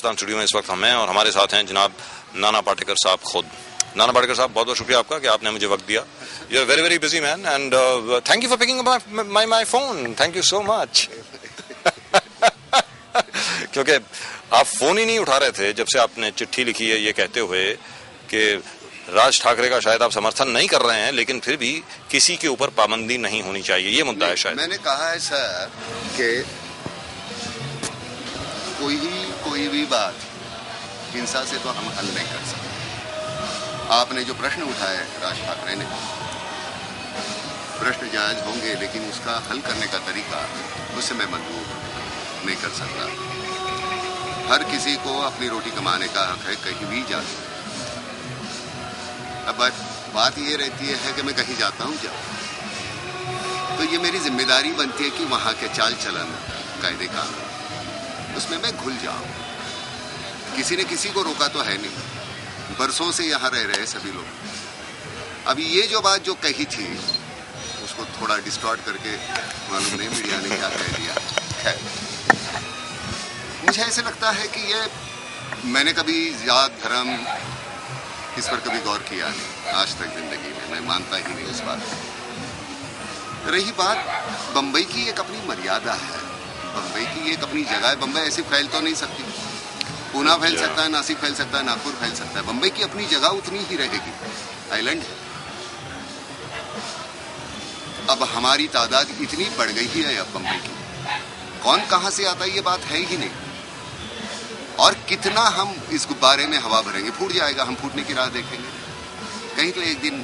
Hindustan studio में इस वक्त हम हैं और हमारे साथ हैं जनाब नाना पाटेकर साहब खुद। नाना पाटेकर साहब, बहुत बहुत शुक्रिया आपका कि आपने मुझे वक्त दिया। You are very very busy man and thank you for picking my phone. Thank you so much. क्योंकि आप फोन ही नहीं उठा रहे थे जब से आपने चिट्ठी लिखी है ये कहते हुए कि राज ठाकरे का शायद आप समर्थन नहीं कर रहे हैं, लेकिन फिर भी किसी के ऊपर पाबंदी नहीं होनी चाहिए, ये मुद्दा है शायद। मैंने कहा है सर कि कोई भी बात हिंसा से तो हम हल नहीं कर सकते। आपने जो प्रश्न उठाए राज ठाकरे ने, प्रश्न जायज होंगे, लेकिन उसका हल करने का तरीका उससे मैं मंजूर नहीं कर सकता। हर किसी को अपनी रोटी कमाने का हक है, कहीं भी जा सकते। अब बात ये रहती है कि मैं कहीं जाता हूँ क्या, तो ये मेरी जिम्मेदारी बनती है कि वहाँ के चाल चलन, कायदे कानून, उसमें मैं घुल जाऊँ। किसी ने किसी को रोका तो है नहीं, बरसों से यहाँ रह रहे सभी लोग। अभी ये जो बात जो कही थी उसको थोड़ा डिस्टॉर्ट करके मालूम नहीं मीडिया ने क्या कह दिया। खैर, मुझे ऐसे लगता है कि ये मैंने कभी जात धर्म इस पर कभी गौर किया नहीं आज तक जिंदगी में, मैं मानता ही नहीं इस बात को। रही बात बंबई की, एक अपनी मर्यादा है, बंबई की एक अपनी जगह है। बंबई ऐसे फैल तो नहीं सकती, पूना फैल सकता है, नासिक फैल सकता है, नागपुर फैल सकता है। बंबई की अपनी जगह उतनी ही रहेगी, आइलैंड है। अब हमारी तादाद इतनी बढ़ गई है अब बंबई की, कौन कहां से आता है ये बात है ही नहीं। और कितना हम इस गुब्बारे में हवा भरेंगे, फूट जाएगा, हम फूटने की राह देखेंगे। कहीं तो एक दिन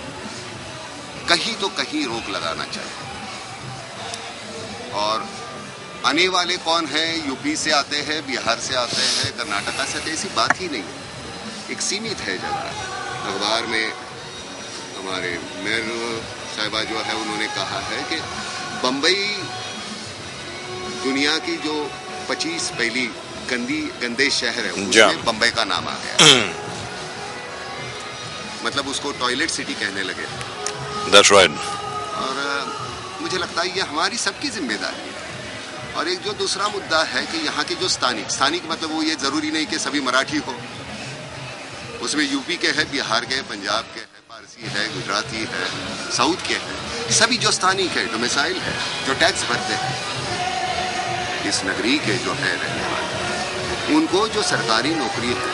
कहीं तो कहीं रोक लगाना चाहिए। और आने वाले कौन है, यूपी से आते हैं, बिहार से आते हैं, कर्नाटका से आते हैं, ऐसी बात ही नहीं है। एक सीमित है जगह। अखबार में हमारे मेयर साहिबा जो है उन्होंने कहा है कि बंबई दुनिया की जो 25 पहली गंदे शहर है उसमें बंबई का नाम आ गया। मतलब उसको टॉयलेट सिटी कहने लगे। That's right. और मुझे लगता है ये हमारी सबकी जिम्मेदारी है। और एक जो दूसरा मुद्दा है कि यहाँ के जो स्थानिक मतलब वो ये जरूरी नहीं कि सभी मराठी हो, उसमें यूपी के हैं, बिहार के, पंजाब के है, पारसी है, गुजराती है, साउथ के हैं, सभी जो स्थानिक है, डोमिसाइल है, जो टैक्स भरते हैं इस नगरी के जो है रहने वाले, उनको जो सरकारी नौकरी है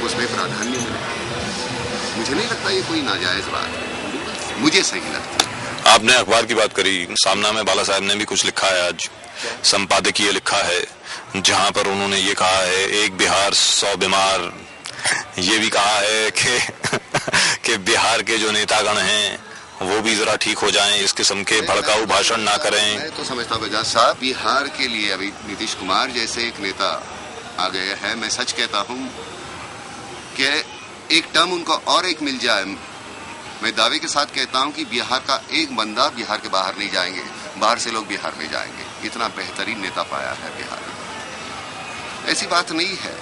उसमें प्राधान्य मिले। मुझे नहीं लगता ये कोई नाजायज बात है, मुझे सही लगता है। आपने अखबार की बात करी, सामना में बाला साहब ने भी कुछ लिखा है, आज संपादकीय लिखा है, जहां पर उन्होंने ये कहा है एक बिहार 100 बीमार। ये भी कहा है कि बिहार के जो नेतागण हैं वो भी जरा ठीक हो जाएं, इस किस्म के भड़काऊ भाषण ना करें। मैं तो समझता हूँ बजाज साहब बिहार के लिए अभी नीतीश कुमार जैसे एक नेता आ गए हैं। मैं सच कहता हूँ कि एक टर्म उनको और एक मिल जाए, मैं दावे के साथ कहता हूँ कि बिहार का एक बंदा बिहार के बाहर नहीं जाएंगे, बाहर से लोग बिहार में जाएंगे। इतना बेहतरीन नेता पाया है बिहार में, ऐसी बात नहीं है।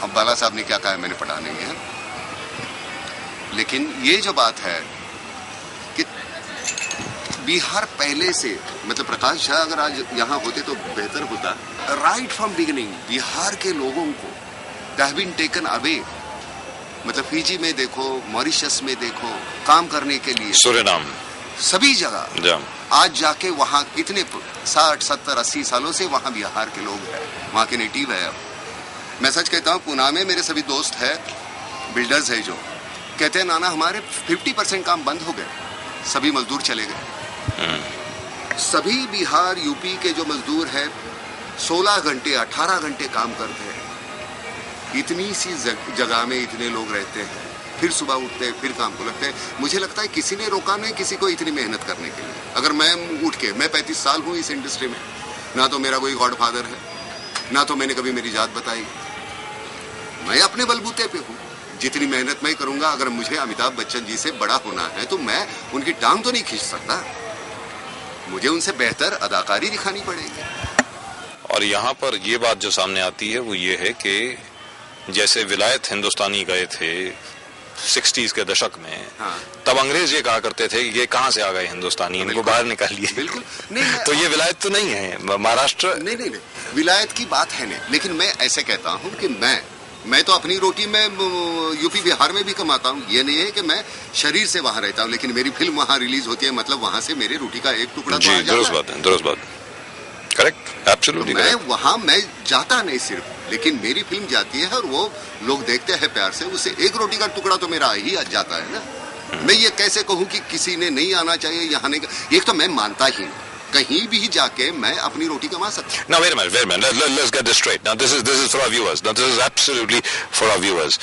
अब बाला साहब ने क्या कहा मैंने पढ़ा नहीं है, लेकिन ये जो बात है कि बिहार पहले से, मतलब प्रकाश झा अगर आज यहाँ होते तो बेहतर होता। राइट फ्रॉम बिगिनिंग बिहार के लोगों को they have been taken away, मतलब फिजी में देखो, मॉरिशस में देखो, काम करने के लिए, सूरीनाम, सभी जगह आज जाके वहाँ कितने 60, 70, 80 सालों से वहाँ बिहार के लोग हैं, वहाँ के नेटिव है। मैं सच कहता हूँ, पुणे में मेरे सभी दोस्त है, बिल्डर्स है, जो कहते हैं नाना हमारे 50% काम बंद हो गए, सभी मजदूर चले गए। सभी बिहार यूपी के जो मजदूर हैं 16 घंटे 18 घंटे काम करते हैं। इतनी सी जगह में इतने लोग रहते हैं, फिर सुबह उठते हैं, फिर काम को लगते हैं। मुझे लगता है किसी ने रोका नहीं किसी को इतनी मेहनत करने के लिए। अगर मैं उठ के, मैं 35 साल हूँ इस इंडस्ट्री में, ना तो मेरा कोई गॉडफादर है, ना तो मैंने कभी मेरी जात बताई, मैं अपने बलबूते पे हूँ। जितनी मेहनत मैं करूंगा, अगर मुझे अमिताभ बच्चन जी से बड़ा होना है तो मैं उनकी टांग तो नहीं खींच सकता, मुझे उनसे बेहतर अदाकारी दिखानी पड़ेगी। और यहाँ पर ये बात जो सामने आती है वो ये है कि जैसे विलायत हिंदुस्तानी गए थे 60s के दशक में, तब अंग्रेज ये कहा करते थे कि ये कहाँ से आ गए हिंदुस्तानी, इनको बाहर निकालिए। बिल्कुल नहीं, तो ये विलायत तो नहीं है महाराष्ट्र। नहीं, विलायत की बात है नहीं, लेकिन मैं ऐसे कहता हूँ कि मैं तो अपनी रोटी में यूपी बिहार में भी कमाता हूँ। ये नहीं है कि मैं शरीर से वहां रहता हूँ, लेकिन मेरी फिल्म वहां रिलीज होती है, मतलब वहां से मेरी रोटी का एक टुकड़ा जी, दुरुस्त बात है, दुरुस्त बात, करेक्ट, एब्सोल्युटली मैं वहां जाता नहीं सिर्फ, लेकिन मेरी फिल्म जाती है और वो लोग देखते हैं प्यार से, उससे एक रोटी का टुकड़ा तो मेरा ही आ जाता है ना। मैं ये कैसे कहूँ कि किसी ने नहीं आना चाहिए, यहाँ नहीं, एक तो मैं मानता ही नहीं, कहीं भी जाके मैं अपनी रोटी कमा सकता हूँ। Now wait a minute, let's get this straight. Now this is for our viewers. Now this is absolutely for our viewers.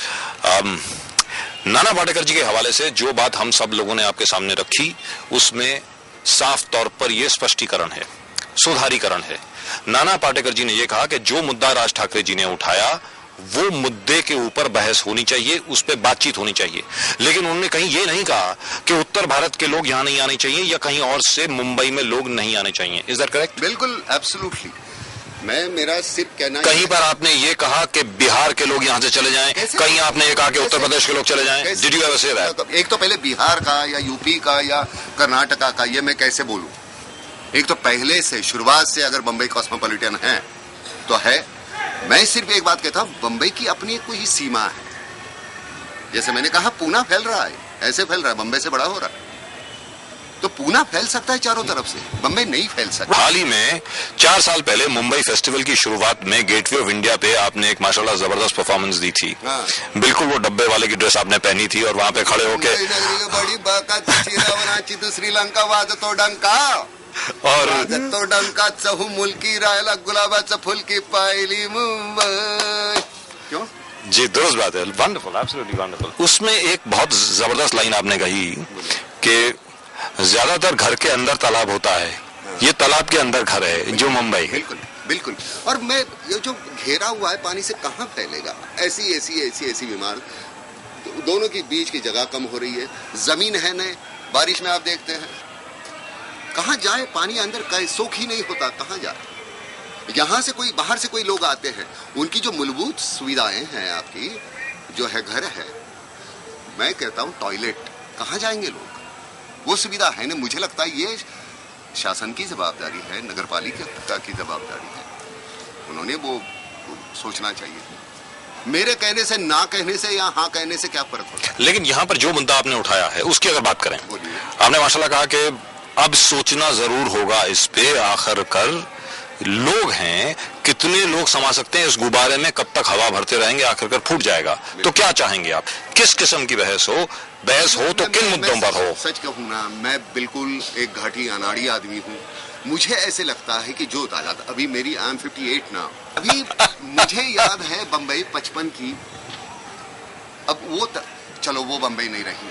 Nana Patekar जी के हवाले से जो बात हम सब लोगों ने आपके सामने रखी, उसमें साफ तौर पर यह स्पष्टीकरण है, सुधारीकरण है। नाना पाटेकर जी ने यह कहा कि जो मुद्दा राज ठाकरे जी ने उठाया वो मुद्दे के ऊपर बहस होनी चाहिए, उस पर बातचीत होनी चाहिए, लेकिन उन्होंने कहीं ये नहीं कहा कि उत्तर भारत के लोग यहां नहीं आने चाहिए या कहीं और से मुंबई में लोग नहीं आने चाहिए। Is that correct? बिल्कुल, एब्सोल्युटली। मेरा सिर्फ कहना, कहीं पर आपने ये कहा कि बिहार के लोग यहां से चले जाएं, कहीं आपने ये कहा कि उत्तर प्रदेश के लोग चले जाएं। Did you ever say that? एक तो पहले बिहार का या यूपी का या कर्नाटका का, ये मैं कैसे बोलूं? एक तो पहले से शुरुआत से अगर बंबई कॉस्मोपॉलिटन है तो है। मैं सिर्फ एक बात कहता हूं, बंबई की अपनी कोई सीमा है। जैसे मैंने कहा, पूना फैल रहा है, ऐसे फैल रहा है, बंबई से बड़ा हो रहा है, तो पूना फैल सकता है चारों तरफ से, बंबई नहीं फैल सकता। हाल ही में 4 साल पहले मुंबई फेस्टिवल की शुरुआत में गेटवे ऑफ इंडिया पे आपने एक माशाल्लाह जबरदस्त परफॉर्मेंस दी थी। बिल्कुल वो डब्बे वाले की ड्रेस आपने पहनी थी और वहां पे खड़े होके बड़ी श्रीलंका वाद तो डंका और तो डंका चहू मुल्की रायला गुलाबाचं फुलकी पाहिली मुंबई। क्यों? जी, दुरुस्त बात है, वंडरफुल, एब्सोल्युटली वंडरफुल। उसमें एक बहुत जबरदस्त लाइन आपने कही कि ज्यादातर घर के अंदर तालाब होता है, ये तालाब के अंदर घर है जो मुंबई है। बिल्कुल बिल्कुल। और मैं ये जो घेरा हुआ है पानी से कहाँ फैलेगा? ऐसी बीमार, दोनों के बीच की जगह कम हो रही है, जमीन है नहीं, बारिश में आप देखते हैं कहाँ जाए पानी, अंदर का सोख ही नहीं होता, कहाँ जाए? यहाँ से कोई बाहर से कोई लोग आते हैं, उनकी जो मूलभूत सुविधाएं हैं, आपकी जो है घर है, मैं कहता हूँ टॉयलेट, कहाँ जाएंगे लोग? वो सुविधा है ना। मुझे लगता है ये शासन की जवाबदारी है, नगर पालिका की जवाबदारी है, उन्होंने वो सोचना चाहिए। मेरे कहने से, ना कहने से या हाँ कहने से क्या फर्क होता है? लेकिन यहाँ पर जो मुद्दा आपने उठाया है उसकी अगर बात करें, आपने माशाल्लाह कहा कि अब सोचना जरूर होगा इस पे, आखिर कर लोग हैं, कितने लोग समा सकते हैं इस गुब्बारे में, कब तक हवा भरते रहेंगे, आखिरकार फूट जाएगा। तो क्या चाहेंगे आप, किस किस्म की बहस हो तो किन मुद्दों पर हो? सच कहूँ ना, मैं बिल्कुल एक घाटी अनाड़ी आदमी हूँ। मुझे ऐसे लगता है कि जो तादाद अभी मेरी, आई एम 58 ना, अभी मुझे याद है बंबई 55 की, अब वो चलो वो बंबई नहीं रही,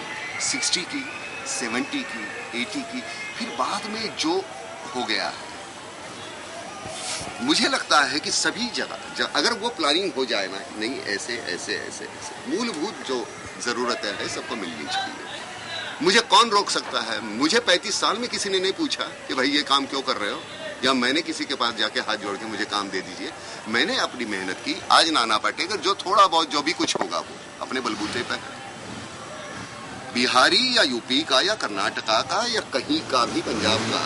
60 की, 70 की, 80 की, फिर बाद में जो हो गया है, मुझे लगता है कि सभी जगह अगर वो प्लानिंग हो जाए ना, नहीं ऐसे ऐसे ऐसे ऐसे मूलभूत जो जरूरतें हैं सबको मिलनी चाहिए। मुझे कौन रोक सकता है? मुझे 35 साल में किसी ने नहीं पूछा कि भाई ये काम क्यों कर रहे हो, या मैंने किसी के पास जाके हाथ जोड़ के मुझे काम दे दीजिए। मैंने अपनी मेहनत की। आज नाना पाटेकर जो थोड़ा बहुत जो भी कुछ होगा वो अपने बलबूते पर, बिहारी या यूपी का या कर्नाटका का या कहीं का भी, पंजाब का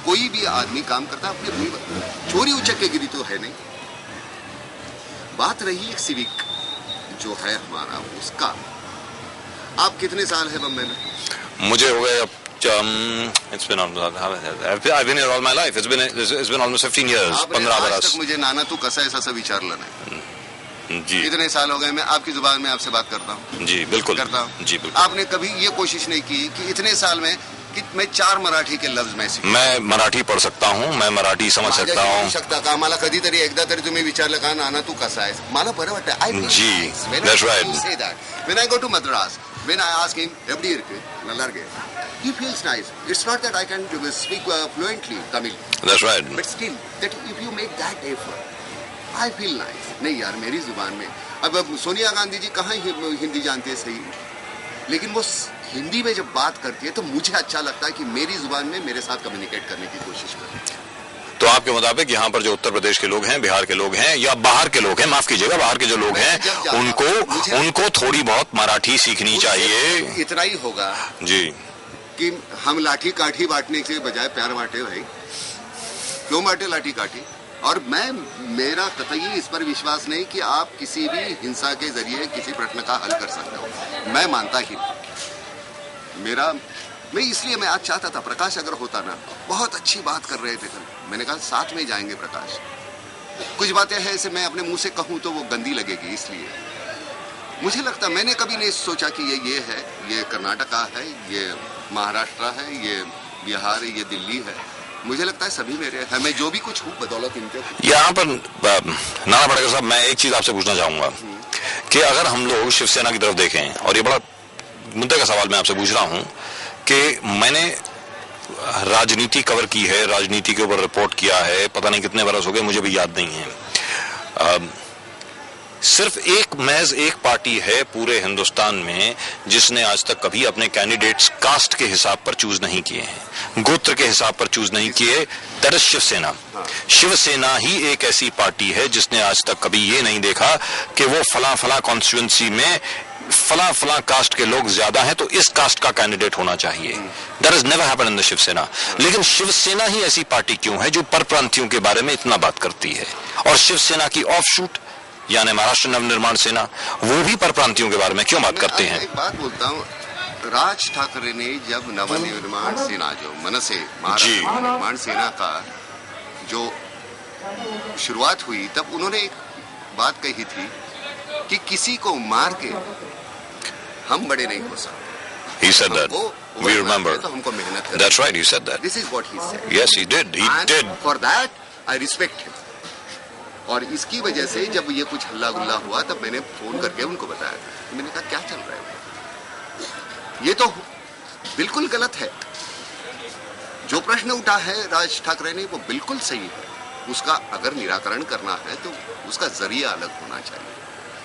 कोई भी आदमी काम करता है अपने भूमि पर, चोरी उचक्के गिरी तो है नहीं। बात रही एक सिविक जो है हमारा, उसका आप कितने साल है बम्बई में? मुझे हो गए अब it's been I've been here all my life. It's been almost 15 years. 15 बरस। मुझे नाना तू कसा ऐसा विचारला नहीं। जी, इतने साल हो गए मैं आपकी जुबान में आपसे बात करता हूँ। जी बिल्कुल करता हूँ। जी बिल्कुल। आपने कभी ये कोशिश नहीं की कि इतने साल में कि मैं 4 मराठी के लफ्ज में सीखूं? मैं मराठी पढ़ सकता हूँ, मैं मराठी समझ सकता हूँ। शकता का मला कधीतरी एकदा तरी तुम्ही विचारलं का नाना तू कसा आहेस? मला बरं वाटतं। जी, that's right. Say that. When I go to Madras, when I ask him, "Eppadi irukku? Nalla irukku." He feels nice. It's not that I can speak fluently Tamil. That's right. But still, that if you make that effort, I feel nice. नहीं यार, मेरी जुबान में अब सोनिया गांधी जी कहाँ हिंदी जानते हैं सही, लेकिन वो हिंदी में जब बात करती है तो मुझे अच्छा लगता है कि मेरी जुबान में मेरे साथ कम्युनिकेट करने की कोशिश करे। तो आपके मुताबिक यहाँ पर जो उत्तर प्रदेश के लोग हैं, बिहार के लोग हैं, या बाहर के लोग हैं, माफ कीजिएगा, बाहर के जो लोग हैं, उनको थोड़ी बहुत मराठी सीखनी चाहिए। इतना ही होगा जी कि हम लाठी काठी बांटने के बजाय प्यार बांटे। भाई क्यों बांटे लाठी काठी? और मेरा कतई इस पर विश्वास नहीं कि आप किसी भी हिंसा के जरिए किसी प्रश्न का हल कर सकते हो। मैं मानता ही मैं इसलिए मैं आज चाहता था प्रकाश अगर होता ना, बहुत अच्छी बात कर रहे थे कल, मैंने कहा साथ में जाएंगे प्रकाश। कुछ बातें हैं ऐसे मैं अपने मुंह से कहूं तो वो गंदी लगेगी, इसलिए मुझे लगता, मैंने कभी नहीं सोचा कि ये है, ये कर्नाटका है, ये महाराष्ट्र है, ये बिहार है, ये दिल्ली है। मुझे लगता है सभी मेरे हैं, मैं जो भी कुछ हूँ बदौलत इनके। यहाँ पर नाना पाटेकर साहब, मैं एक चीज आपसे पूछना चाहूंगा कि अगर हम लोग शिवसेना की तरफ देखें, और ये बड़ा मुद्दे का सवाल मैं आपसे पूछ रहा हूँ कि मैंने राजनीति कवर की है, राजनीति के ऊपर रिपोर्ट किया है, पता नहीं कितने बरस हो गए, मुझे भी याद नहीं है। सिर्फ महज एक पार्टी है पूरे हिंदुस्तान में जिसने आज तक कभी अपने कैंडिडेट्स कास्ट के हिसाब पर चूज नहीं किए हैं, गोत्र के हिसाब पर चूज नहीं किए, दैट इज शिवसेना। शिवसेना ही एक ऐसी पार्टी है जिसने आज तक कभी ये नहीं देखा कि वो फला कॉन्स्टिट्यूएंसी में फला कास्ट के लोग ज्यादा हैं तो इस कास्ट का कैंडिडेट होना चाहिए। That is never happen in the Shivsena. लेकिन शिवसेना ही ऐसी पार्टी क्यों है जो परप्रांतियों के बारे में इतना बात करती है? और शिवसेना की ऑफशूट यानी महाराष्ट्र नवनिर्माण सेना, वो भी परप्रांतियों के बारे में क्यों बात करते हैं? एक बात बोलता हूँ, राज ठाकरे ने जब नवनिर्माण सेना, जो मनसे महाराष्ट्र नवनिर्माण सेना का जो शुरुआत हुई, तब उन्होंने एक बात कही थी कि किसी को मार के हम बड़े नहीं हो सकते। He said that. We remember. तो हमको मेहनत करनी। That's right. He said that. This is what he said. Yes, he did. He did. For that, I respect him. और इसकी वजह से जब ये कुछ हल्ला गुल्ला हुआ तब मैंने फोन करके उनको बताया, मैंने कहा क्या चल रहा है, ये तो बिल्कुल गलत है। जो प्रश्न उठा है राज ठाकरे ने वो बिल्कुल सही है, उसका अगर निराकरण करना है तो उसका जरिया अलग होना चाहिए,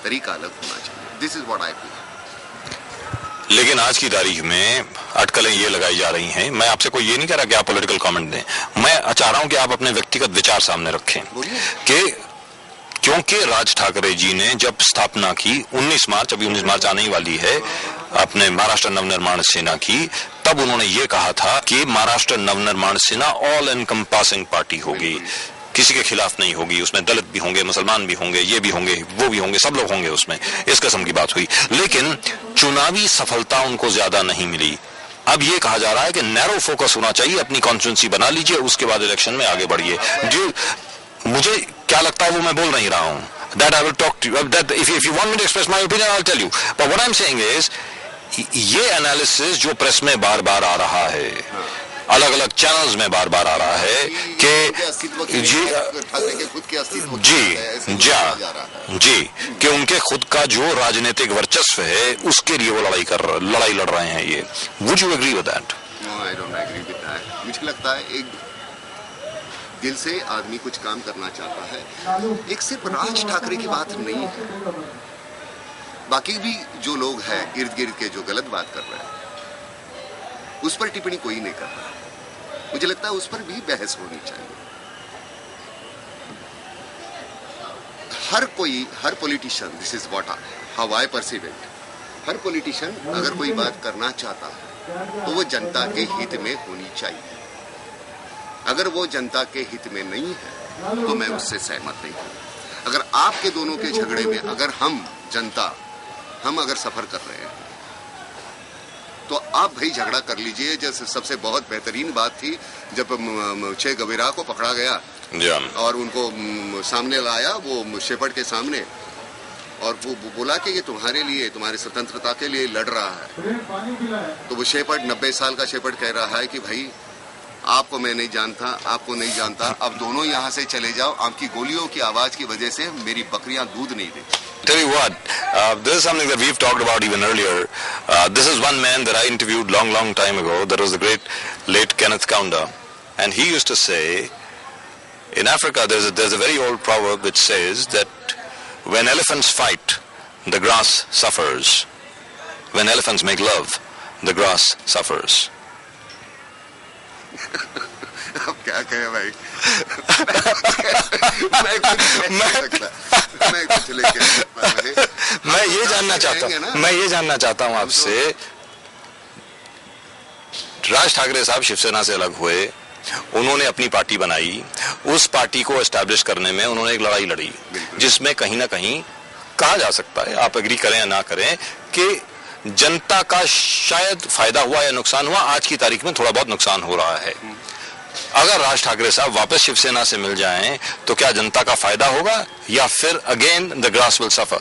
तरीका अलग होना चाहिए। This is what I feel. लेकिन आज की तारीख में अटकलें ये लगाई जा रही हैं। मैं आपसे कोई ये नहीं कह रहा कि आप पॉलिटिकल कमेंट दें, मैं चाह रहा हूं कि आप अपने व्यक्तिगत विचार सामने रखें कि क्योंकि राज ठाकरे जी ने जब स्थापना की 19 मार्च, अभी 19 मार्च आने ही वाली है, अपने महाराष्ट्र नवनिर्माण सेना की, तब उन्होंने ये कहा था कि महाराष्ट्र नवनिर्माण सेना ऑल एनकम्पासिंग पार्टी होगी, किसी के खिलाफ नहीं होगी, उसमें दलित भी होंगे, मुसलमान भी होंगे, ये भी होंगे, वो भी होंगे, सब लोग होंगे उसमें, इस किस्म की बात हुई। लेकिन चुनावी सफलता उनको ज्यादा नहीं मिली। अब ये कहा जा रहा है कि नैरो फोकस होना चाहिए, अपनी कॉन्स्टिट्यूंसी बना लीजिए, उसके बाद इलेक्शन में आगे बढ़िए। जो मुझे क्या लगता है वो मैं बोल नहीं रहा हूं, that I will talk to you, that if you want me to express my opinion I'll tell you, but what I'm saying is ये एनालिसिस जो प्रेस में बार बार आ रहा है, अलग अलग चैनल्स में बार बार आ रहा है कि जी कि उनके खुद का जो राजनीतिक वर्चस्व है उसके लिए वो लड़ाई लड़ रहे हैं। ये would you agree with that? No, I don't agree with that. मुझे लगता है एक दिल से आदमी कुछ काम करना चाहता है, एक सिर्फ राज ठाकरे की बात नहीं है, बाकी भी जो लोग हैं इर्द गिर्द के जो गलत बात कर रहे हैं उस पर टिप्पणी कोई नहीं कर रहा। मुझे लगता है उस पर भी बहस होनी चाहिए। हर politician, this is what how I perceive it, हर पॉलिटिशियन अगर कोई बात करना चाहता है तो वो जनता के हित में होनी चाहिए। अगर वो जनता के हित में नहीं है तो मैं उससे सहमत नहीं हूं। अगर आपके दोनों के झगड़े में अगर हम जनता अगर सफर कर रहे हैं तो आप भाई झगड़ा कर लीजिए। जैसे सबसे बहुत बेहतरीन बात थी जब चे गवेरा को पकड़ा गया और उनको सामने लाया वो शेपर्ड के सामने, और वो बोला कि ये तुम्हारे लिए, तुम्हारी स्वतंत्रता के लिए लड़ रहा है। तो वो शेपर्ड 90 साल का शेपर्ड कह रहा है कि भाई आपको मैं नहीं जानता, आपको नहीं जानता, अब दोनों यहाँ से चले जाओ, आपकी गोलियों की आवाज की वजह से मेरी बकरियां दूध नहीं देती। Tell you what, this is something that we've talked about even earlier. This is one man that I interviewed long time ago. That was the great late Kenneth Kaunda, and he used to say, in Africa there's a very old proverb which says that when elephants fight, the grass suffers. When elephants make love, the grass suffers. अब क्या कहे भाई। मैं कुछ लेके मैं ये जानना चाहता हूं आपसे, राज ठाकरे साहब शिवसेना से अलग हुए, उन्होंने अपनी पार्टी बनाई, उस पार्टी को एस्टैब्लिश करने में उन्होंने एक लड़ाई लड़ी जिसमें कहीं ना कहीं कहा जा सकता है, आप एग्री करें या ना करें, कि जनता का शायद फायदा हुआ या नुकसान हुआ। आज की तारीख में थोड़ा बहुत नुकसान हो रहा है। अगर राज ठाकरे साहब वापस शिवसेना से मिल जाएं तो क्या जनता का फायदा होगा या फिर again the grass will suffer?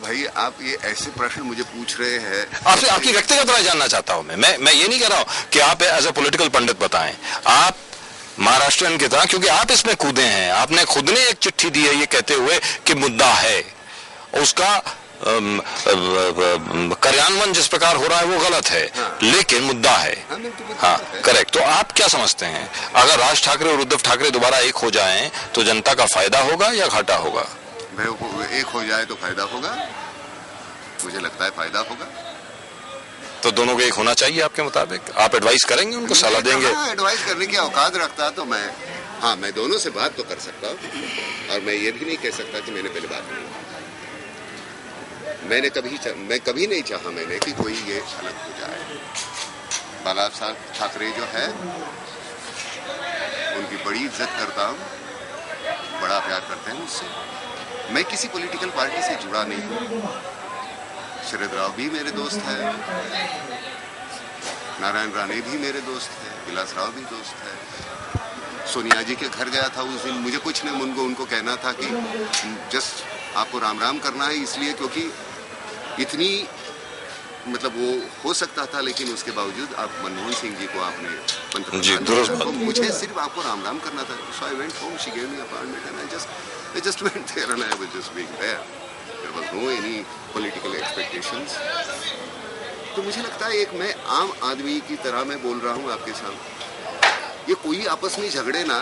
भाई आप ये ऐसे प्रश्न मुझे पूछ रहे हैं। आपसे आपकी व्यक्तिगत राय जानना चाहता हूं मैं ये नहीं कह रहा हूं कि आप एज ए पॉलिटिकल पंडित बताएं, आप महाराष्ट्रियन की तरह, क्योंकि आप इसमें कूदे हैं, आपने खुद ने एक चिट्ठी दी है ये कहते हुए कि मुद्दा है, उसका कार्यान्वयन जिस प्रकार हो रहा है वो गलत है। हाँ। लेकिन मुद्दा है। हाँ करेक्ट। तो आप क्या समझते हैं, अगर राज ठाकरे और उद्धव ठाकरे दोबारा एक हो जाएं तो जनता का फायदा होगा या घाटा होगा? भाई एक हो जाए तो फायदा होगा, मुझे लगता है फायदा होगा। तो दोनों को एक होना चाहिए आपके मुताबिक? आप एडवाइस करेंगे, उनको सलाह देंगे? एडवाइस करने की औकात रखता तो मैं दोनों से बात तो कर सकता हूँ, और मैं ये भी नहीं कह सकता कि मैंने पहले बात नहीं। मैं कभी नहीं चाहा मैंने कि कोई ये अलग हो जाए। बाला साहब ठाकरे जो है उनकी बड़ी इज्जत करता हूँ, बड़ा प्यार करते हैं मुझसे। मैं किसी पॉलिटिकल पार्टी से जुड़ा नहीं हूँ। शरद राव भी मेरे दोस्त है, नारायण राणे भी मेरे दोस्त है, विलास राव भी दोस्त है। सोनिया जी के घर गया था उस दिन, मुझे कुछ नहीं, उनको कहना था कि जस्ट आपको राम राम करना है, इसलिए क्योंकि इतनी मतलब वो हो सकता था, लेकिन उसके बावजूद आप मनमोहन सिंह जी को आपने पंतप्रधान, मुझे सिर्फ आपको राम राम करना था। So I went home, she gave me appointment and I just went there and I was just being there. There was no any political expectations. तो मुझे लगता है एक मैं आम आदमी की तरह मैं बोल रहा हूँ आपके सामने, ये कोई आपस में झगड़े ना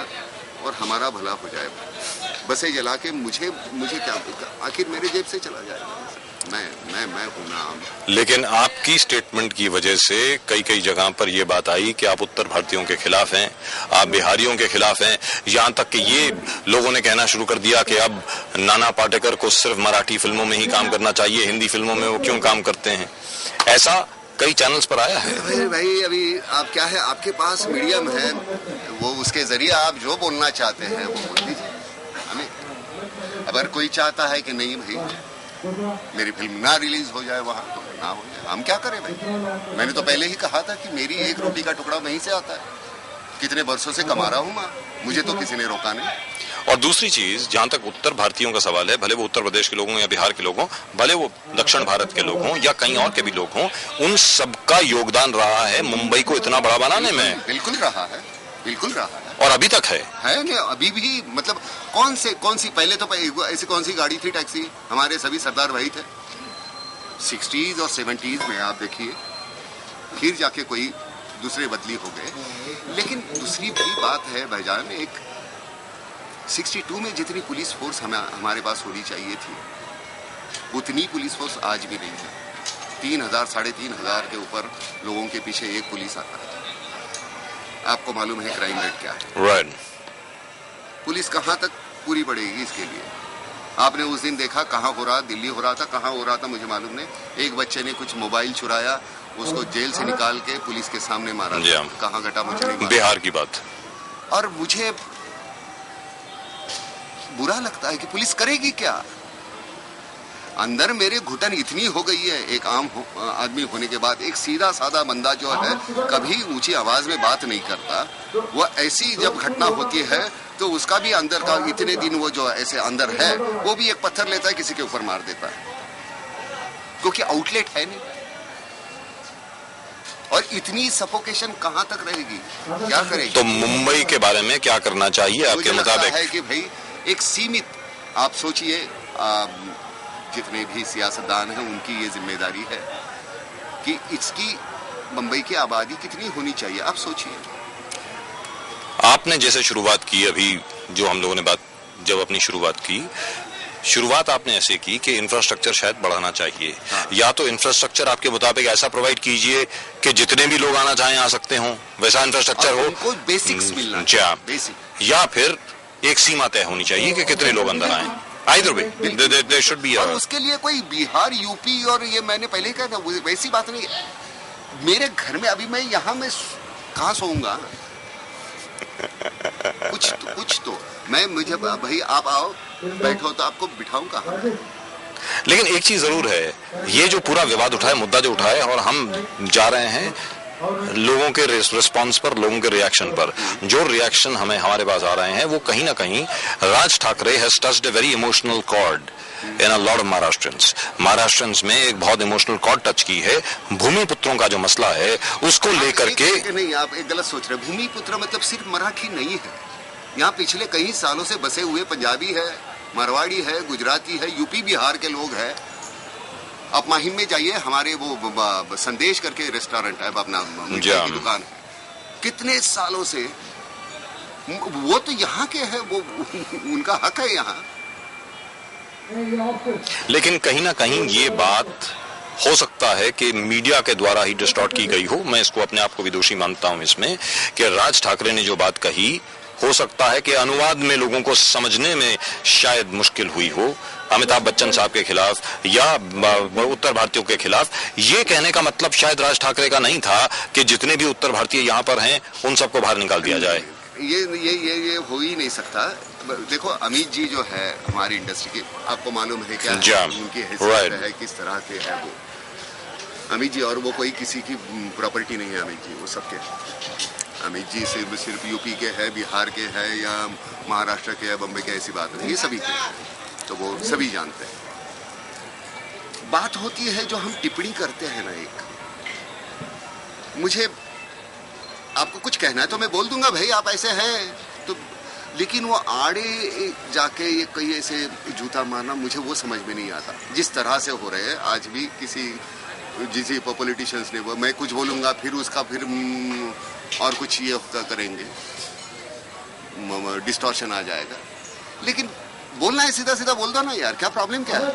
और हमारा भला हो जाए। बसे जला के मुझे क्या, आखिर मेरे जेब से चला जाएगा। मैं हूं ना। लेकिन आपकी स्टेटमेंट की वजह से कई जगह पर यह बात आई कि आप उत्तर भारतीयों के खिलाफ हैं, आप बिहारियों के खिलाफ हैं, यहां तक कि ये लोगों ने कहना शुरू कर दिया कि अब नाना पाटेकर को सिर्फ मराठी फिल्मों में ही काम करना चाहिए, हिंदी फिल्मों में वो क्यों काम करते हैं। ऐसा कई चैनल्स पर आया है। भाई अभी आप क्या है, आपके पास मीडियम है, वो उसके जरिए आप जो बोलना चाहते हैं वो बोल दीजिए। हमें अगर कोई चाहता है कि नहीं भाई मेरी फिल्म ना रिलीज हो जाए वहां, तो ना हो जाए, हम क्या करें भाई। मैंने तो पहले ही कहा था कि मेरी एक रोटी का टुकड़ा वहीं से आता है, कितने वर्षों से कमा रहा हूं मैं, मुझे तो किसी ने रोका नहीं। और दूसरी चीज, जहां तक उत्तर भारतीयों का सवाल है, भले वो उत्तर प्रदेश के लोग हों या बिहार के लोग हों, भले वो दक्षिण भारत के लोग हों या कहीं और के भी लोग हों, उन सबका योगदान रहा है मुंबई को इतना बड़ा बनाने में। बिल्कुल रहा है, बिल्कुल रहा है, और अभी तक है नहीं, अभी भी। मतलब कौन सी पहले तो ऐसी कौन सी गाड़ी थी टैक्सी, हमारे सभी सरदार वही थे। 60s और 70s में आप देखिए, फिर जाके कोई दूसरे बदली हो गए। लेकिन दूसरी भी बात है भाईजान, एक 62 में जितनी पुलिस फोर्स हमारे पास होनी चाहिए थी, उतनी पुलिस फोर्स आज भी नहीं है। 3,000 साढ़े 3,000 के ऊपर लोगों के पीछे एक पुलिस आता है। आपको मालूम है क्राइम रेट क्या है? राइट। पुलिस कहां तक पूरी पड़ेगी इसके लिए? आपने उस दिन देखा कहां हो रहा, दिल्ली हो रहा था, कहां हो रहा था मुझे मालूम नहीं। एक बच्चे ने कुछ मोबाइल चुराया, उसको जेल से निकाल के पुलिस के सामने मारा। कहां घटा मुझे नहीं, बिहार की बात। और मुझे बुरा लगता है कि पुलिस करेगी क्या। अंदर मेरे घुटन इतनी हो गई है एक आम आदमी होने के बाद। एक सीधा साधा बंदा जो है कभी ऊंची आवाज में बात नहीं करता, वो ऐसी जब घटना होती है तो उसका भी अंदर का इतने दिन वो जो ऐसे अंदर है वो भी एक पत्थर लेता है, किसी के ऊपर मार देता है, क्योंकि आउटलेट है नहीं। और इतनी सफोकेशन कहां तक रहेगी, क्या करेगी? तो मुंबई के बारे में क्या करना चाहिए आपके मुताबिक? है कि भाई एक सीमित, आप सोचिए, जितने भी सियासतदान हैं उनकी ये जिम्मेदारी है कि इसकी मुंबई की आबादी कितनी होनी चाहिए, आप सोचिए। आपने जैसे शुरुआत की, अभी जो हम लोगों ने बात जब अपनी शुरुआत की, शुरुआत आपने ऐसे की कि इंफ्रास्ट्रक्चर शायद बढ़ाना चाहिए। या तो इंफ्रास्ट्रक्चर आपके मुताबिक ऐसा प्रोवाइड कीजिए कि जितने भी लोग आना चाहें आ सकते हों, वैसा इंफ्रास्ट्रक्चर हो, कोई बेसिक्स मिलना चाहिए, या फिर एक सीमा तय होनी चाहिए कि कितने लोग अंदर आए। Either way, there should be a... और उसके लिए कोई बिहार, यूपी और ये मैंने पहले ही कहा था, वैसी बात नहीं। मेरे घर में अभी मैं यहाँ में कहाँ सोऊंगा? कुछ तो मुझे भाई आप आओ बैठो तो आपको बिठाऊं कहाँ? लेकिन एक चीज जरूर है, ये जो पूरा विवाद उठा है, मुद्दा जो उठा है, और हम जा रहे हैं लोगों के रिस्पांस पर, लोगों के रिएक्शन पर। जो रिएक्शन हमारे पास आ रहे हैं वो कहीं ना कहीं Raj Thackeray has touched a very emotional chord in a lot of Maharashtrians में एक बहुत इमोशनल कॉर्ड टच की है। भूमि पुत्रों का जो मसला है उसको लेकर के नहीं, आप एक गलत सोच रहे हैं। भूमि पुत्र मतलब सिर्फ मराठी नहीं है, यहाँ पिछले कई सालों से बसे हुए पंजाबी है, मारवाड़ी है, गुजराती है, यूपी बिहार के लोग हैं। आप माहिम में जाइए, हमारे वो संदेश करके रेस्टोरेंट है, अपना मिठाई की दुकान है, कितने सालों से वो तो यहाँ के हैं, वो उनका हक है यहाँ। लेकिन कहीं ना कहीं ये बात हो सकता है कि मीडिया के द्वारा ही डिस्टॉर्ट की गई हो। मैं इसको अपने आप को भी दोषी मानता हूं इसमें कि राज ठाकरे ने जो बात कही, हो सकता है कि अनुवाद में लोगों को समझने में शायद मुश्किल हुई हो। अमिताभ बच्चन साहब के खिलाफ या उत्तर भारतीयों के खिलाफ ये कहने का मतलब शायद राज ठाकरे का नहीं था कि जितने भी उत्तर भारतीय यहाँ पर हैं उन सबको बाहर निकाल दिया जाए। ये हो ही नहीं सकता। देखो अमित जी जो है हमारी इंडस्ट्री की, आपको मालूम है क्या उनकी हैसियत है, किस तरह के है वो अमित जी, और वो कोई किसी की प्रॉपर्टी नहीं है अमित जी, वो सबके। अमित जी सिर्फ यूपी के है, बिहार के है, या महाराष्ट्र के है, बम्बई के, ऐसी बात नहीं, ये सभी के, तो वो सभी जानते हैं। बात होती है जो हम टिप्पणी करते हैं ना, एक मुझे आपको कुछ कहना है तो मैं बोल दूंगा भाई आप ऐसे हैं तो, लेकिन वो आड़े जाके ये कहीं ऐसे जूता मारना मुझे वो समझ में नहीं आता। जिस तरह से हो रहे हैं आज भी जिस पॉलिटिशियंस ने, वो मैं कुछ बोलूंगा फिर उसका फिर और कुछ ये करेंगे, डिस्टॉर्शन आ जाएगा। लेकिन बोलना है, सीधा सीधा बोल दो ना यार, क्या प्रॉब्लम क्या है,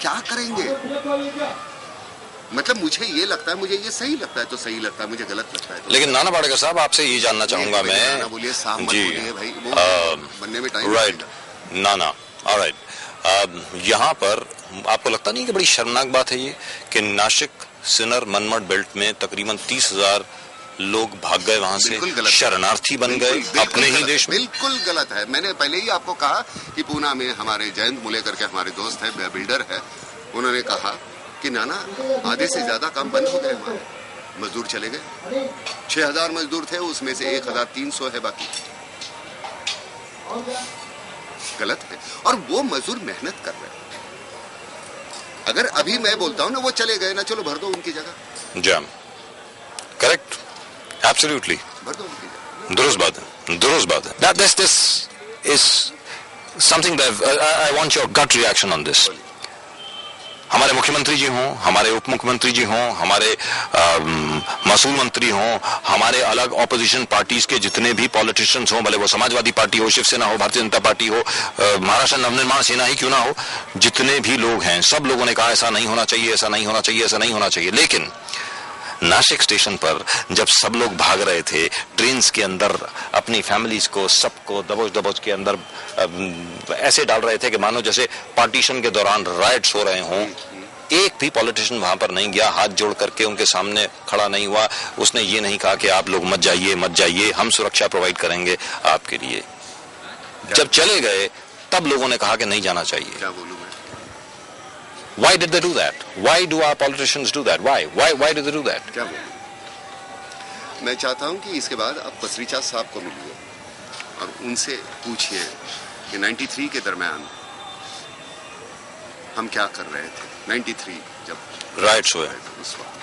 क्या करेंगे? मतलब मुझे ये लगता है, मुझे ये सही लगता है तो सही लगता है, मुझे गलत लगता है तो। लेकिन नाना पाटेकर साहब आपसे ये जानना चाहूंगा मैं, बोलिए साहब जी भाई, वो बनने में टाइम राइट नाना, ऑलराइट। यहाँ पर आपको लगता नहीं कि बड़ी शर्मनाक बात है ये कि नासिक सिन्नर मनमाड बेल्ट में तकरीबन 30,000 लोग भाग गए वहां से, शरणार्थी बन गए अपने ही देश में? बिल्कुल गलत है। मैंने पहले ही आपको कहा कि पूना में हमारे जयंत मुले करके हमारे दोस्त है, बिल्डर है, उन्होंने कहा कि नाना आधे से ज्यादा काम बंद हो गए, हमारे मजदूर चले गए। 6,000 मजदूर थे, उसमें से 1,300 है बाकी। गलत है, और वो मजदूर मेहनत कर रहे हैं। अगर अभी मैं बोलता हूं ना वो चले गए ना, चलो भर दो उनकी जगह। जाम, करेक्ट, एब्सोल्युटली, भर दो उनकी जगह। दुरुस्त बात है, दुरुस्त बात है। This is something that I want your gut reaction on this. हमारे मुख्यमंत्री जी हों, हमारे उप मुख्यमंत्री जी हों, हमारे मासूम मंत्री हों, हमारे अलग ऑपोजिशन पार्टीज के जितने भी पॉलिटिशियंस हों, भले वो समाजवादी पार्टी हो, शिवसेना हो, भारतीय जनता पार्टी हो, महाराष्ट्र नवनिर्माण सेना ही क्यों ना हो, जितने भी लोग हैं सब लोगों ने कहा ऐसा नहीं होना चाहिए, ऐसा नहीं होना चाहिए, ऐसा नहीं होना चाहिए। लेकिन नासिक स्टेशन पर जब सब लोग भाग रहे थे ट्रेन के अंदर, अपनी फैमिलीज को सबको दबोच के अंदर ऐसे डाल रहे थे कि मानो जैसे पार्टीशन के दौरान राइट्स हो रहे हों, एक भी पॉलिटिशियन वहां पर नहीं गया, हाथ जोड़ करके उनके सामने खड़ा नहीं हुआ, उसने ये नहीं कहा कि आप लोग मत जाइए, हम सुरक्षा प्रोवाइड करेंगे आपके लिए। जब चले गए तब लोगों ने कहा कि नहीं जाना चाहिए। क्या बोलूं मैं? Why did they do that? Why do our politicians do that? Why do they do that? क्या बोलूं? मैं चाहता हूं कि इसके बाद आप पसरीचा साहब को मिलिए और उनसे पूछिए कि 93 के दरमियान हम क्या कर रहे थे। 93 जब राइट्स हुए उस वक्त,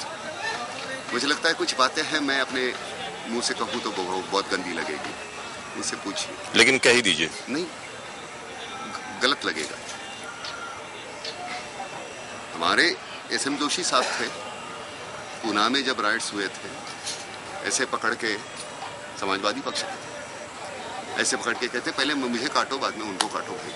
मुझे लगता है कुछ बातें हैं मैं अपने मुंह से कहूं तो बहुत गंदी लगेगी, उनसे पूछिए। लेकिन कह ही दीजिए। नहीं, गलत लगेगा। हमारे एसएम जोशी साहब थे पूना में जब राइट्स हुए थे, ऐसे पकड़ के समाजवादी पक्ष ऐसे पकड़ के कहते पहले मुझे काटो बाद में उनको काटो भाई।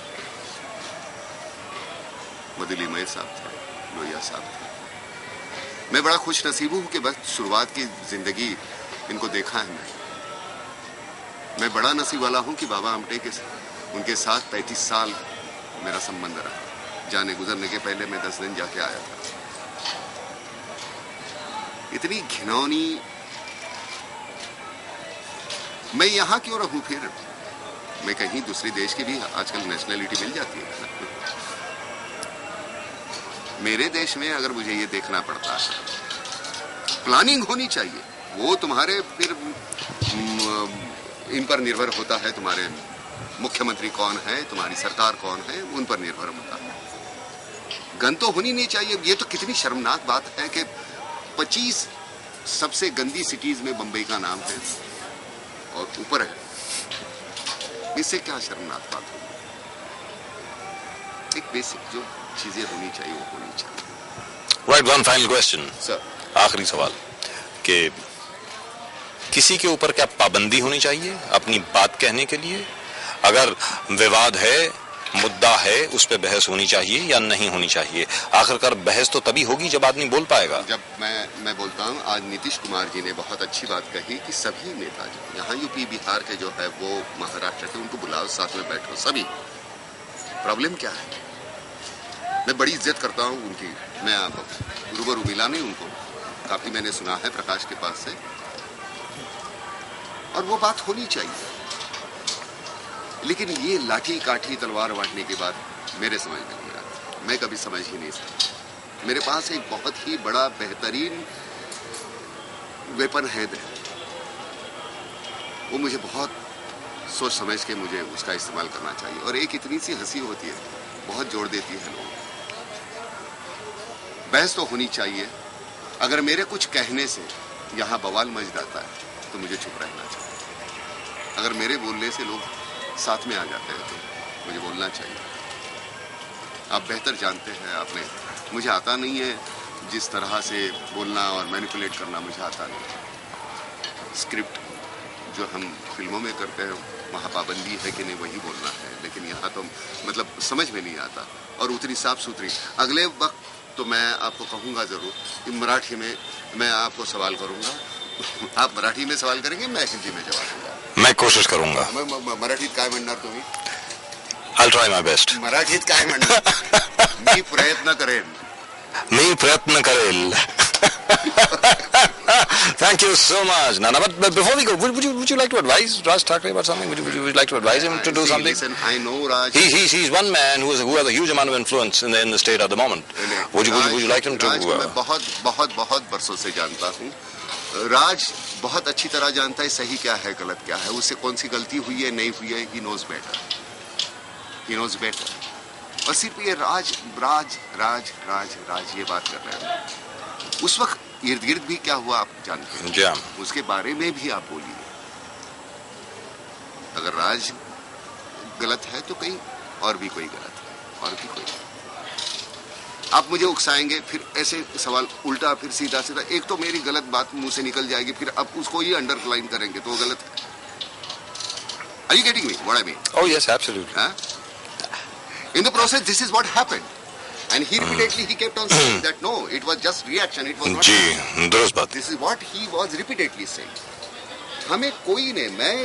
मदुली मय साहब थे, लोहिया साहब थे। मैं बड़ा खुश नसीब हूँ कि बस शुरुआत की जिंदगी इनको देखा है मैं बड़ा नसीब वाला हूँ कि बाबा आमटे के उनके साथ 35 साल मेरा संबंध रहा। जाने गुजरने के पहले मैं 10 दिन जाके आया था। इतनी घिनौनी मैं यहाँ क्यों रहूं फिर? मैं कहीं दूसरे देश की भी आजकल नेशनैलिटी मिल जाती है। मेरे देश में अगर मुझे ये देखना पड़ता है, प्लानिंग होनी चाहिए। वो तुम्हारे फिर इन पर निर्भर होता है, तुम्हारे मुख्यमंत्री कौन है, तुम्हारी सरकार कौन है, उन पर निर्भर होता है। गन तो होनी नहीं चाहिए। ये तो कितनी शर्मनाक बात है कि 25 सबसे गंदी सिटीज में बंबई का नाम है और ऊपर है। इससे क्या शर्मनाक बात होगी? एक बेसिक जो चीजें होनी चाहिए वो होनी चाहिए। Right, one final question sir, आखिरी सवाल कि किसी के ऊपर क्या पाबंदी होनी चाहिए अपनी बात कहने के लिए? अगर विवाद है, मुद्दा है, उस पे बहस होनी चाहिए या नहीं होनी चाहिए? आखिरकार बहस तो तभी होगी जब आदमी बोल पाएगा। जब मैं बोलता हूँ, आज नीतीश कुमार जी ने बहुत अच्छी बात कही कि सभी नेता जो यहाँ यूपी बिहार के जो है वो महाराष्ट्र के, उनको बुलाओ, साथ में बैठो सभी। प्रॉब्लम क्या है? मैं बड़ी इज्जत करता हूँ उनकी। मैं रूबरू मिला नहीं उनको, काफी मैंने सुना है प्रकाश के पास से, और वो बात होनी चाहिए। लेकिन ये लाठी काठी तलवार बांटने के बाद मेरे समझ में नहीं आता, मैं कभी समझ ही नहीं सकता। मेरे पास एक बहुत ही बड़ा बेहतरीन वेपन है, वो मुझे बहुत सोच समझ के मुझे उसका इस्तेमाल करना चाहिए। और एक इतनी सी हंसी होती है, बहुत जोड़ देती है लोगों। बहस तो होनी चाहिए। अगर मेरे कुछ कहने से यहाँ बवाल मच जाता है तो मुझे चुप रहना चाहिए। अगर मेरे बोलने से लोग साथ में आ जाते हैं तो मुझे बोलना चाहिए। आप बेहतर जानते हैं, आपने, मुझे आता नहीं है जिस तरह से बोलना और मैनिपुलेट करना, मुझे आता नहीं। स्क्रिप्ट जो हम फिल्मों में करते हैं वहाँ पाबंदी है कि नहीं वही बोलना है, लेकिन यहाँ तो मतलब समझ में नहीं आता। और उतनी साफ सुथरी, अगले वक्त तो मैं आपको कहूँगा जरूर कि मराठी में मैं आपको सवाल करूँगा, आप मराठी में सवाल करेंगे, मैं हिंदी में जवाब दूंगा। मैं कोशिश करूंगा। मराठीत काय म्हणणार तुम्ही? I'll try my best. मराठीत काय म्हणणार? मी प्रयत्न करेन. Thank you so much, Nana. But before we go, would you like to advise Raj Thakre about something? Would you like to advise him to do something? Listen, I know Raj. He's one man who has a huge amount of influence in the state at the moment. Would you like him to? राज को मैं बहुत बरसों से जानता हूँ। राज बहुत अच्छी तरह जानता है सही क्या है, गलत क्या है, उससे कौन सी गलती हुई है, नहीं हुई है। He knows better. और सिर्फ ये राज ये बात कर रहे हैं। उस वक्त इर्द गिर्द भी क्या हुआ आप जानते हैं, उसके बारे में भी आप बोलिए। अगर राज गलत है तो कहीं और भी कोई गलत है, और भी कोई। आप मुझे उकसाएंगे, फिर ऐसे सवाल उल्टा, फिर सीधा। एक तो मेरी गलत बात मुंह से निकल जाएगी, फिर अब उसको ही अंडरलाइन करेंगे तो वो गलत है। Are you getting me? What I mean? Oh yes, absolutely. In the process, this is what happened, and he repeatedly he kept on saying that no, it was just reaction, it was not. जी, दुरुस्त बात। This is what he was repeatedly saying. हमें कोई ने, मैं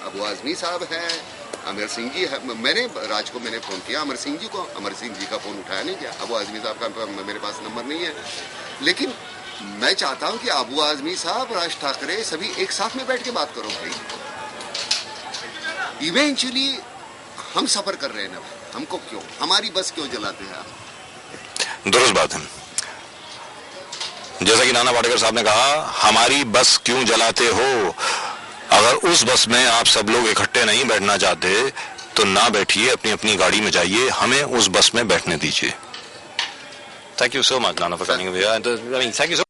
अबू आजमी साहब हैं, अमर सिंह जी है। मैंने राज को फोन किया, अमर सिंह जी का फोन उठाया नहीं गया। अबू आजमी साहब का मेरे पास नंबर नहीं है। लेकिन मैं चाहता हूं कि अबू आजमी साहब, राज ठाकरे सभी एक साथ में बैठ के बात करो भाई। इवेंचुअली हम सफर कर रहे हैं ना, हमको क्यों, हमारी बस क्यों जलाते हैं आप? दुरुस्त बात है। जैसा कि नाना पाटेकर साहब ने कहा, हमारी बस क्यों जलाते हो? अगर उस बस में आप सब लोग इकट्ठे नहीं बैठना चाहते तो ना बैठिए, अपनी अपनी गाड़ी में जाइए, हमें उस बस में बैठने दीजिए। Thank you so much Nana for coming here. I mean, thank you so